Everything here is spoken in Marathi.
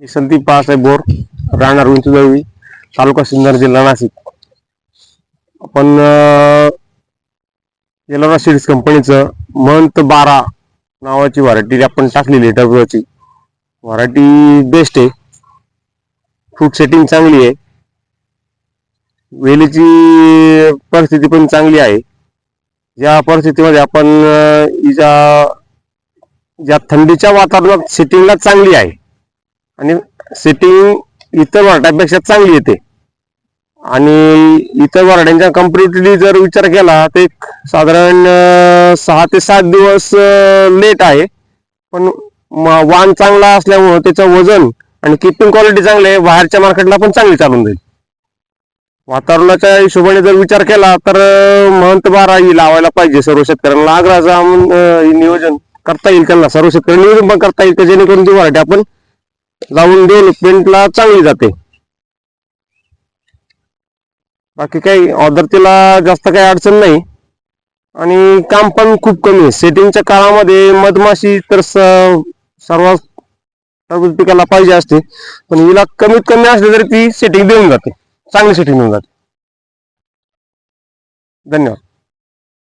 मी संदीप बाळासाहेब बोर, राहणार उंचजळवी, तालुका सिन्नर, जिल्हा नाशिक. आपण येलोरा सीड्स कंपनीचं मंथ 12 नावाची व्हरायटी आपण टाकलेली आहे. टरबूजाची व्हरायटी बेस्ट आहे, फ्रूट सेटिंग चांगली आहे, वेलीची परिस्थिती पण चांगली आहे. ज्या परिस्थितीमध्ये आपण ज्या थंडीच्या वातावरणात सेटिंगला चांगली आहे आणि सेटिंग इतर व्हरायटीपेक्षा चांगली येते. आणि इतर व्हरायटींच्या कम्पॅरेटिव्हली जर विचार केला तर साधारण 6 ते 7 दिवस लेट आहे, पण वाण चांगला असल्यामुळे त्याचं वजन आणि किपिंग क्वालिटी चांगली आहे. बाहेरच्या मार्केटला पण चांगली चालून जाईल. वातावरणाच्या हिशोबाने जर विचार केला तर मंथ 12 ही लावायला पाहिजे. सर्व शेतकऱ्यांना आग्रहाचा नियोजन करता येईल, त्यांना सर्व शेतकरी नियोजन पण करता येईल, जेणेकरून ती व्हरायटी आपण लावून डेव्हलपमेंटला चांगली जाते. बाकी काही ऑर्डरतीला जास्त काही अडचण नाही आणि काम पण खूप कमी आहे. सेटिंगच्या काळामध्ये मधमाशी तर सर्व पिकाला पाहिजे असते, पण हिला कमीत कमी असले तरी ती सेटिंग देऊन जाते, चांगली सेटिंग देऊन जाते. धन्यवाद.